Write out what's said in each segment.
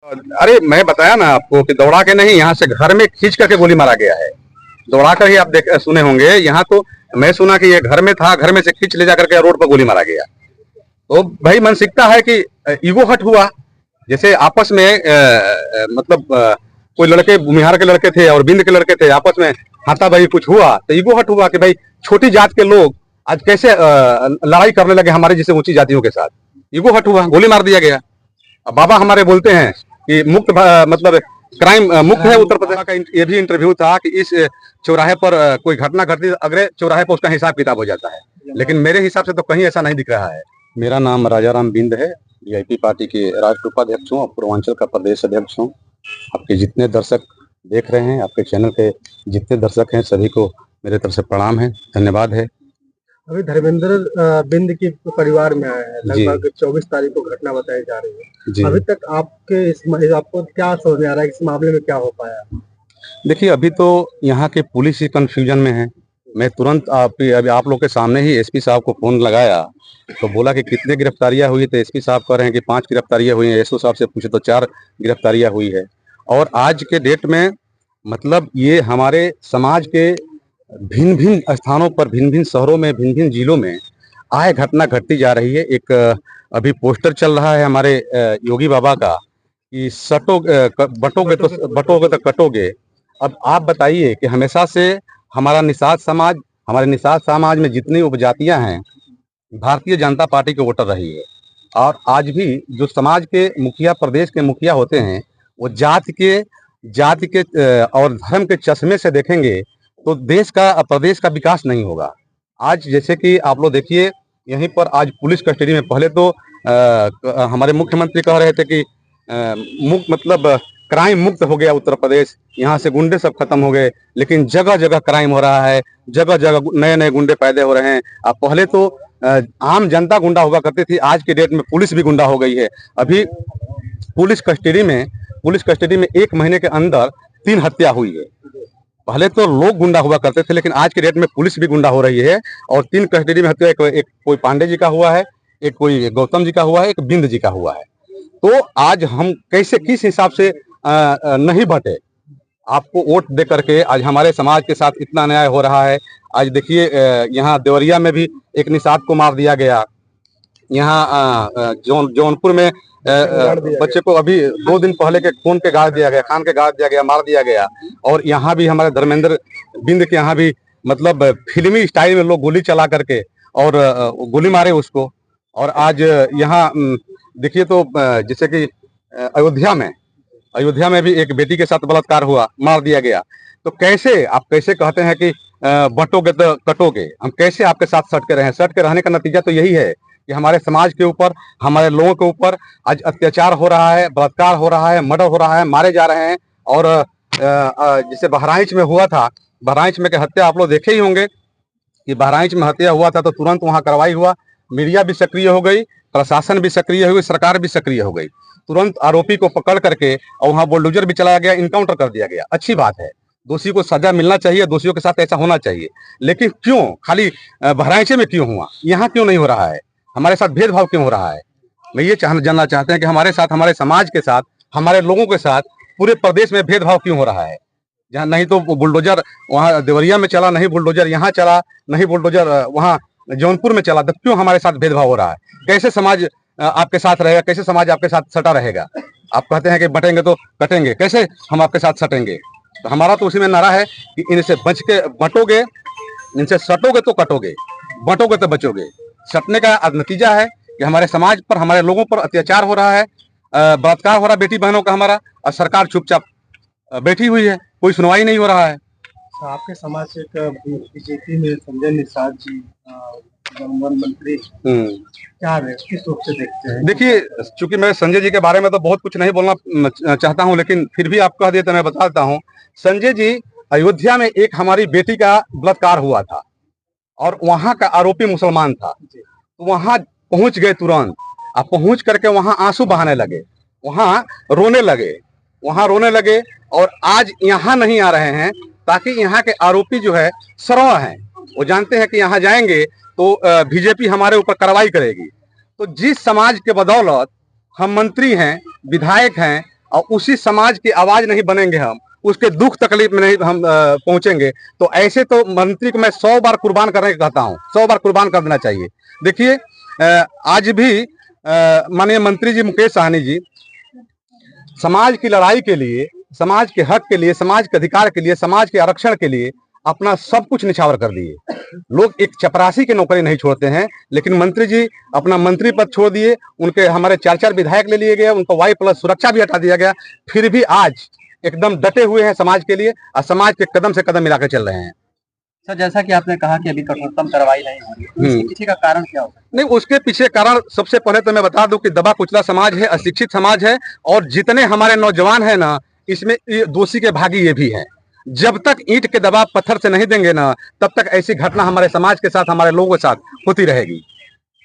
अरे मैं बताया ना आपको कि दौड़ा के नहीं, यहाँ से घर में खींच करके गोली मारा गया है। दौड़ा कर ही आप देख सुने होंगे। यहाँ तो मैं सुना कि ये घर में था, घर में से खींच ले जा करके रोड पर गोली मारा गया। तो भाई मानसिकता है कि ईगो हट हुआ। जैसे आपस में मतलब कोई लड़के बिहार के लड़के थे और बिंद के लड़के थे, आपस में हाथापाई कुछ हुआ तो ईगो हट हुआ कि भाई छोटी जात के लोग आज कैसे लड़ाई करने लगे हमारे जैसे ऊंची जातियों के साथ। ईगो हट हुआ, गोली मार दिया गया। अब बाबा हमारे बोलते हैं कि मुक्त मतलब क्राइम मुक्त है उत्तर प्रदेश का। ये भी इंटरव्यू था कि इस चौराहे पर कोई घटना घटती, अगले चौराहे पर उसका हिसाब किताब हो जाता है। लेकिन मेरे हिसाब से तो कहीं ऐसा नहीं दिख रहा है। मेरा नाम राजाराम बिंद है, वीआईपी पार्टी के राष्ट्रीय उपाध्यक्ष हूँ और पूर्वांचल का प्रदेश अध्यक्ष हूँ। आपके जितने दर्शक देख रहे हैं, आपके चैनल के जितने दर्शक हैं, सभी को मेरे तरफ से प्रणाम है, धन्यवाद है। अभी धर्मेंद्र बिंद की परिवार में आया है, लगभग 24 तारीख को घटना बताई जा रही है। अभी तक आपको क्या समझ में आ रहा है कि इस मामले में क्या हो पाया? देखिए, अभी तो यहाँ के पुलिस ही कंफ्यूजन में है। मैं तुरंत अभी आप लोग के सामने ही एसपी साहब को फोन लगाया तो बोला कि कितने गिरफ्तारियां हुई, तो एसपी साहब कह रहे हैं कि 5 गिरफ्तारियां हुई हैं। एसओ साहब से पूछे तो 4 गिरफ्तारियां हुई है। और आज के डेट में मतलब ये हमारे समाज के भिन्न भिन्न स्थानों पर, भिन्न भिन्न शहरों में, भिन्न भिन्न जिलों में आए घटना घटती जा रही है। एक अभी पोस्टर चल रहा है हमारे योगी बाबा का कि बटोगे तो कटोगे। अब आप बताइए कि हमेशा से हमारे निषाद समाज में जितनी उपजातियां हैं, भारतीय जनता पार्टी के वोटर रही है। और आज भी जो समाज के मुखिया, प्रदेश के मुखिया होते हैं, वो जाति के और धर्म के चश्मे से देखेंगे तो देश का, प्रदेश का विकास नहीं होगा। आज जैसे कि आप लोग देखिए, यहीं पर आज पुलिस कस्टडी में, पहले तो हमारे मुख्यमंत्री कह रहे थे कि मतलब क्राइम मुक्त हो गया उत्तर प्रदेश, यहाँ से गुंडे सब खत्म हो गए। लेकिन जगह जगह क्राइम हो रहा है, जगह जगह नए नए गुंडे पैदा हो रहे हैं। अब पहले तो आम जनता गुंडा हुआ करती थी, आज के डेट में पुलिस भी गुंडा हो गई है। अभी पुलिस कस्टडी में 1 महीने के अंदर 3 हत्या हुई है। पहले तो लोग गुंडा हुआ करते थे, लेकिन आज के डेट में पुलिस भी गुंडा हो रही है। और 3 कस्टडी में हत्या, एक कोई पांडे जी का हुआ है, एक कोई गौतम जी का हुआ है, एक बिंद जी का हुआ है। तो आज हम कैसे, किस हिसाब से नहीं बटे? आपको वोट दे करके आज हमारे समाज के साथ इतना अन्याय हो रहा है। आज देखिए, यहाँ देवरिया में भी एक निषाद को मार दिया गया। यहाँ जौनपुर में बच्चे को अभी 2 दिन पहले के खून के गाड़ दिया गया, खान के गाड़ दिया गया, मार दिया गया। और यहाँ भी हमारे धर्मेंद्र बिंद के यहाँ भी मतलब फिल्मी स्टाइल में लोग गोली चला करके और गोली मारे उसको। और आज यहाँ देखिए तो जैसे कि अयोध्या में भी एक बेटी के साथ बलात्कार हुआ, मार दिया गया। तो कैसे आप कैसे कहते हैं कि बंटोगे तो कटोगे? हम कैसे आपके साथ सट के रहें? सट के रहने का नतीजा तो यही है कि हमारे समाज के ऊपर, हमारे लोगों के ऊपर आज अत्याचार हो रहा है, बलात्कार हो रहा है, मर्डर हो रहा है, मारे जा रहे हैं। और जैसे बहराइच में हुआ था, बहराइच में की हत्या आप लोग देखे ही होंगे कि बहराइच में हत्या हुआ था तो तुरंत वहां कार्रवाई हुआ, मीडिया भी सक्रिय हो गई, प्रशासन भी सक्रिय हो गई, सरकार भी सक्रिय हो गई। तुरंत आरोपी को पकड़ करके और वहां बुलडोजर भी चलाया गया, इनकाउंटर कर दिया गया। अच्छी बात है, दोषी को सजा मिलना चाहिए, दोषियों के साथ ऐसा होना चाहिए। लेकिन क्यों खाली बहराइच में क्यों हुआ, यहाँ क्यों नहीं हो रहा है? हमारे साथ भेदभाव क्यों हो रहा है? मैं ये जानना चाहते हैं कि हमारे साथ, हमारे समाज के साथ, हमारे लोगों के साथ पूरे प्रदेश में भेदभाव क्यों हो रहा है? जहाँ नहीं तो बुलडोजर वहाँ देवरिया में चला, नहीं बुलडोजर यहाँ चला, नहीं बुलडोजर वहाँ जौनपुर में चला, तो क्यों हमारे साथ भेदभाव हो रहा है? कैसे समाज आपके साथ रहेगा? कैसे समाज आपके साथ सटा रहेगा? आप कहते हैं कि बटेंगे तो कटेंगे, कैसे हम आपके साथ सटेंगे? तो हमारा तो उसी में नारा है कि इनसे बच के बटोगे, इनसे सटोगे तो कटोगे, बटोगे तो बचोगे। सटने का नतीजा है कि हमारे समाज पर, हमारे लोगों पर अत्याचार हो रहा है, बलात्कार हो रहा है बेटी बहनों का हमारा, और सरकार चुपचाप बैठी हुई है, कोई सुनवाई नहीं हो रहा है। आपके समाज से बीजेपी में संजय निषाद जी वन मंत्री क्या है, किस रूप से देखते हैं? देखिए, चूंकि मैं संजय जी के बारे में तो बहुत कुछ नहीं बोलना चाहता हूं, लेकिन फिर भी आप कह दिए तो मैं बता देता हूं। संजय जी, अयोध्या में एक हमारी बेटी का बलात्कार हुआ था और वहां का आरोपी मुसलमान था। तो वहां पहुंच गए तुरंत, अब पहुंच करके वहां आंसू बहाने लगे, वहां रोने लगे। और आज यहाँ नहीं आ रहे हैं ताकि यहाँ के आरोपी जो है सरवा हैं, वो जानते हैं कि यहाँ जाएंगे तो बीजेपी हमारे ऊपर कार्रवाई करेगी। तो जिस समाज के बदौलत हम मंत्री हैं, विधायक हैं, और उसी समाज की आवाज नहीं बनेंगे हम, उसके दुख तकलीफ में नहीं हम पहुंचेंगे, तो ऐसे तो मंत्री को मैं 100 बार कुर्बान करने का कहता हूं, 100 बार कुर्बान कर देना चाहिए। देखिए आज भी माननीय मंत्री जी मुकेश सहनी जी समाज की लड़ाई के लिए, समाज के हक के लिए, समाज के अधिकार के लिए, समाज के आरक्षण के लिए अपना सब कुछ निछावर कर दिए। लोग एक चपरासी की नौकरी नहीं छोड़ते हैं, लेकिन मंत्री जी अपना मंत्री पद छोड़ दिए, उनके हमारे 4 विधायक ले लिए गए, उनको वाई प्लस सुरक्षा भी हटा दिया गया, फिर भी आज एकदम डटे हुए हैं समाज के लिए और समाज के कदम से कदम मिलाकर चल रहे हैं। सर, जैसा कि आपने कहा कि अभी कठोरतम कार्रवाई नहीं हो रही है, तो इसके पीछे का कारण क्या होगा? नहीं, उसके पीछे कारण सबसे पहले तो मैं बता दूं कि दबा कुचला समाज है, अशिक्षित समाज है, और जितने हमारे नौजवान हैं ना, इसमें दोषी के भागी ये भी हैं। जब तक ईंट के दबाव पत्थर से नहीं देंगे ना, तब तक ऐसी घटना हमारे समाज के साथ, हमारे लोगों के साथ होती रहेगी।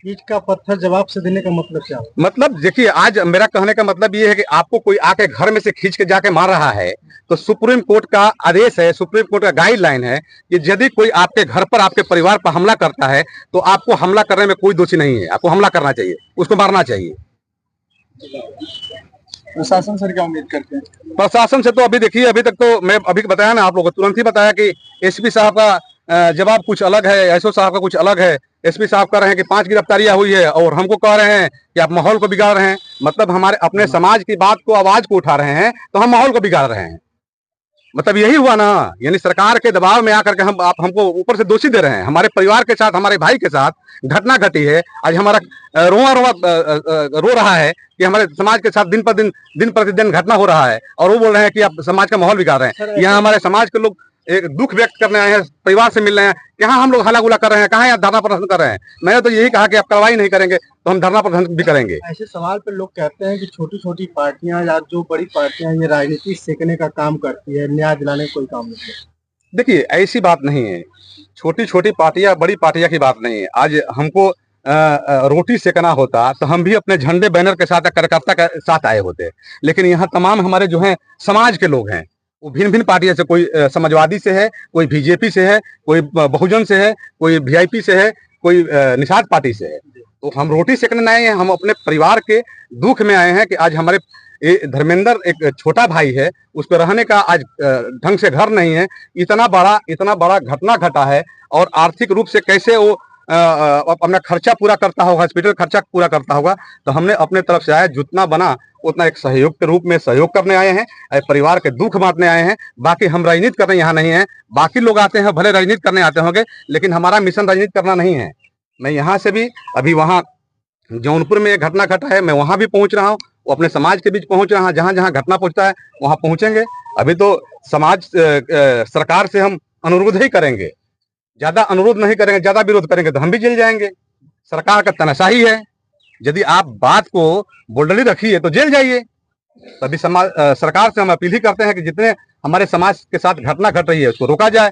ईंट का पत्थर जवाब से देने का मतलब क्या? मतलब देखिए, आज मेरा कहने का मतलब ये है कि आपको कोई आके घर में से खींच के जाके मार रहा है, तो सुप्रीम कोर्ट का आदेश है, सुप्रीम कोर्ट का गाइडलाइन है कि यदि कोई आपके घर पर, आपके परिवार पर हमला करता है, तो आपको हमला करने में कोई दोषी नहीं है, आपको हमला करना चाहिए, उसको मारना चाहिए। प्रशासन से क्या उम्मीद करते हैं? प्रशासन से तो अभी देखिए, अभी तक तो मैं अभी बताया ना आप लोगों को, तुरंत ही बताया कि एसपी साहब का जवाब कुछ अलग है, एसओ साहब का कुछ अलग है। एसपी साहब कह रहे हैं कि 5 गिरफ्तारियां हुई है, और हमको कह रहे हैं कि आप माहौल को बिगाड़ रहे हैं। मतलब हमारे अपने समाज की बात को, आवाज को उठा रहे हैं, तो हम माहौल को बिगाड़ रहे हैं। मतलब यही हुआ ना, यानी सरकार के दबाव में आकर के आप हमको ऊपर से दोषी दे रहे हैं। हमारे परिवार के साथ, हमारे भाई के साथ घटना घटी है, आज हमारा रोआ रोआ रो रहा है कि हमारे समाज के साथ दिन प्रतिदिन घटना हो रहा है, और वो बोल रहे हैं कि आप समाज का माहौल बिगाड़ रहे हैं। यहाँ हमारे समाज के लोग एक दुख व्यक्त करने आए हैं, परिवार से मिल रहे हैं, कहाँ हम लोग हल्ला गुला कर रहे हैं, कहाँ यहाँ धरना प्रदर्शन कर रहे हैं। मैंने तो यही कहा कि आप कार्रवाई नहीं करेंगे तो हम धरना प्रदर्शन भी करेंगे। ऐसे सवाल पर लोग कहते हैं कि छोटी छोटी पार्टियां या जो बड़ी पार्टियां ये राजनीति सेकने का काम करती है, न्याय दिलाने का कोई काम नहीं है। देखिए, ऐसी बात नहीं है, छोटी छोटी पार्टियां बड़ी पार्टियां की बात नहीं है। आज हमको रोटी सेकना होता तो हम भी अपने झंडे बैनर के साथ, कार्यकर्ता के साथ आए होते, लेकिन यहाँ तमाम हमारे जो हैं समाज के लोग हैं, वो भिन्न भिन्न पार्टियों से, कोई समाजवादी से है, कोई बीजेपी से है, कोई बहुजन से है, कोई वीआईपी से है, कोई निषाद पार्टी से है। तो हम रोटी सेकने आए हैं, हम अपने परिवार के दुख में आए हैं कि आज हमारे धर्मेंद्र एक छोटा भाई है, उसको रहने का आज ढंग से घर नहीं है। इतना बड़ा घटना घटा है, और आर्थिक रूप से कैसे वो अपना खर्चा पूरा करता होगा, हॉस्पिटल खर्चा पूरा करता होगा। तो हमने अपने तरफ से आया, जितना बना उतना एक सहयोग के रूप में सहयोग करने आए हैं, परिवार के दुख बांटने आए हैं। बाकी हम राजनीति करने यहाँ नहीं है। बाकी लोग आते हैं, भले राजनीति करने आते होंगे, लेकिन हमारा मिशन राजनीति करना नहीं है। मैं यहाँ से भी अभी वहाँ जौनपुर में एक घटना घटा है, मैं वहाँ भी पहुँच रहा हूँ, वो अपने समाज के बीच पहुँच रहा हूँ। जहाँ जहाँ घटना पहुँचता है वहाँ पहुँचेंगे। अभी तो समाज सरकार से हम अनुरोध ही करेंगे, ज्यादा अनुरोध नहीं करेंगे, ज्यादा विरोध करेंगे तो हम भी जेल जाएंगे। सरकार का तनाशाही है, यदि आप बात को बोल्डली रखिए तो जेल जाइए। तभी समाज सरकार से हम अपील ही करते हैं कि जितने हमारे समाज के साथ घटना घट रही है उसको रोका जाए,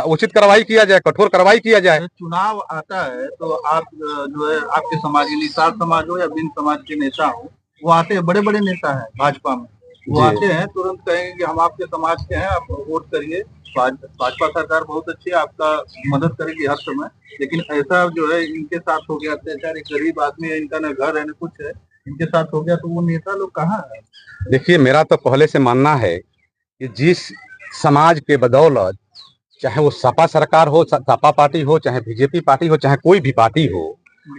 उचित कार्रवाई किया जाए, कठोर कार्रवाई किया जाए। चुनाव आता है तो आप जो है आपके समाज के निषाद समाज हो या बिन समाज के नेता हो, वो आते हैं, बड़े बड़े नेता हैं भाजपा में, वो आते हैं, तुरंत कहेंगे कि हम आपके समाज के हैं, आप वोट करिए, भाजपा सरकार बहुत अच्छी है, आपका मदद करेगी हर समय। लेकिन ऐसा जो है इनके साथ हो गया अत्याचार, एक गरीब आदमी है, इनका न घर है न कुछ है, इनके साथ हो गया, तो वो नेता लोग कहाँ है? देखिए, मेरा तो पहले से मानना है कि जिस समाज के बदौलत, चाहे वो सपा सरकार हो, सपा पार्टी हो, चाहे बीजेपी पार्टी हो, चाहे कोई भी पार्टी हो,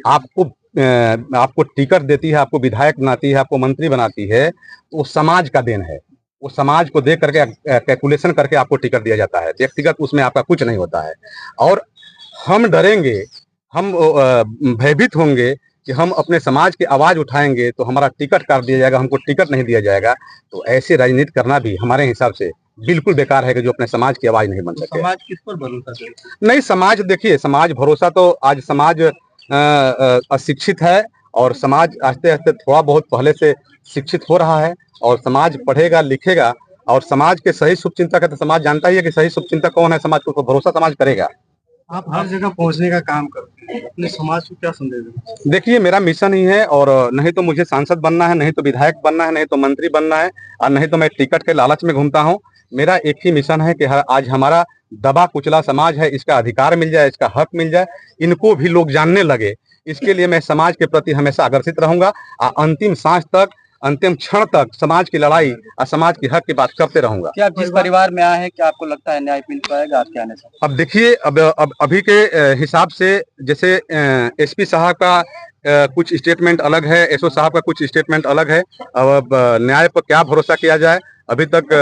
आपको टिकट देती है, आपको विधायक बनाती है, आपको मंत्री बनाती है, वो समाज का देन है। वो समाज को देख करके कैलकुलेशन करके आपको टिकट दिया जाता है, व्यक्तिगत उसमें आपका कुछ नहीं होता है। और हम डरेंगे, हम भयभीत होंगे कि हम अपने समाज की आवाज उठाएंगे तो हमारा टिकट काट दिया जाएगा, हमको टिकट नहीं दिया जाएगा। तो ऐसे राजनीति करना भी हमारे हिसाब से बिल्कुल बेकार है कि जो अपने समाज की आवाज नहीं बन सके। समाज किस पर भरोसा करे? नहीं, समाज देखिए, समाज भरोसा तो आज समाज अशिक्षित है, और समाज आस्ते आस्ते थोड़ा बहुत पहले से शिक्षित हो रहा है, और समाज पढ़ेगा लिखेगा, और समाज के सही शुभचिंतक है तो समाज जानता ही है कि सही शुभचिंतक कौन है, समाज को भरोसा समाज करेगा। आप हर जगह पहुंचने का काम करते हैं, अपने समाज को क्या संदेश देते? देखिए, मेरा मिशन ही है, और नहीं तो मुझे सांसद बनना है, नहीं तो विधायक बनना है, नहीं तो मंत्री बनना है, और नहीं तो मैं टिकट के लालच में घूमता हूँ। मेरा एक ही मिशन है कि आज हमारा दबा कुचला समाज है, इसका अधिकार मिल जाए, इसका हक मिल जाए, इनको भी लोग जानने लगे। इसके लिए मैं समाज के प्रति हमेशा आकर्षित रहूंगा, और अंतिम सांस तक अंतिम क्षण तक समाज की लड़ाई और समाज के हक की बात करते रहूंगा। क्या आप जिस परिवार में आए हैं, क्या आपको लगता है न्याय मिल पाएगा आपके आने से? अब देखिए, अब अभी के हिसाब से जैसे एसपी साहब का कुछ स्टेटमेंट अलग है, एसओ साहब का कुछ स्टेटमेंट अलग है। अब न्याय पर क्या भरोसा किया जाए? अभी तक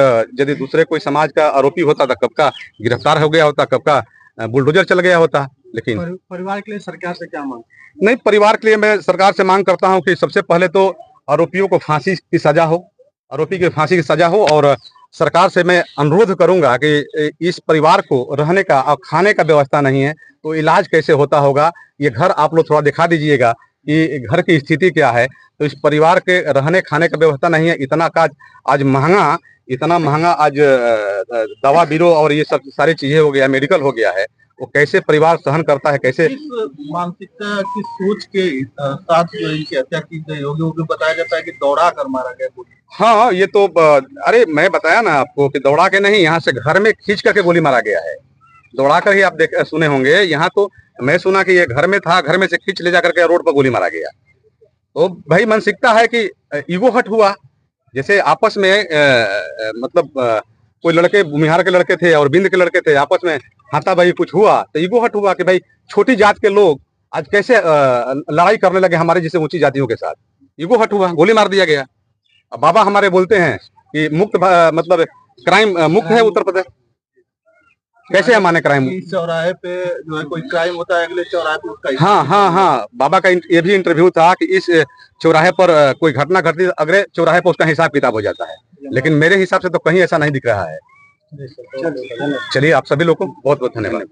यदि दूसरे कोई समाज का आरोपी होता था कब का गिरफ्तार हो गया होता, कब का बुलडोजर चल गया होता। लेकिन परिवार के लिए सरकार से क्या मांग? नहीं, परिवार के लिए मैं सरकार से मांग करता हूं कि सबसे पहले तो आरोपियों को फांसी की सजा हो, आरोपी की फांसी की सजा हो। और सरकार से मैं अनुरोध करूंगा कि इस परिवार को रहने का और खाने का व्यवस्था नहीं है तो इलाज कैसे होता होगा, ये घर आप लोग थोड़ा दिखा दीजिएगा कि घर की स्थिति क्या है। तो इस परिवार के रहने खाने का व्यवस्था नहीं है। इतना का आज महंगा, इतना महंगा आज दवा बीरो और ये सब सारी चीजें हो गया, मेडिकल हो गया है। वो कैसे परिवार सहन करता है, कैसे? किस मानसिकता की सोच के साथ जो इनकी हत्या की गई होगी, वो भी बताया जाता है कि दौड़ा कर मारा गया गोली। हाँ, ये तो अरे मैं बताया ना आपको कि दौड़ा के नहीं, यहाँ से घर में खींच करके गोली मारा गया है। दौड़ा कर ही आप सुने होंगे, यहाँ तो मैं सुना कि ये घर में था, घर में से खींच ले जाकर के रोड पर गोली मारा गया। तो भाई मानसिकता है कि ईगो हट हुआ। जैसे आपस में मतलब कोई लड़के बिहार के लड़के थे और बिंद के लड़के थे, आपस में हाथापाई कुछ हुआ तो ईगो हट हुआ कि भाई छोटी जात के लोग आज कैसे लड़ाई करने लगे हमारे जैसे ऊंची जातियों के साथ। ईगो हट हुआ, गोली मार दिया गया। अब बाबा हमारे बोलते हैं कि मुक्त मतलब क्राइम मुक्त है उत्तर प्रदेश। कैसे हम माने क्राइम? इस चौराहे पे जो है कोई क्राइम होता है, अगले चौराहे पे उसका हाँ हाँ हाँ, बाबा का ये भी इंटरव्यू था कि इस चौराहे पर कोई घटना घटती है, अगले चौराहे पर उसका हिसाब किताब हो जाता है। लेकिन मेरे हिसाब से तो कहीं ऐसा नहीं दिख रहा है। चलिए, आप सभी लोग को बहुत बहुत धन्यवाद।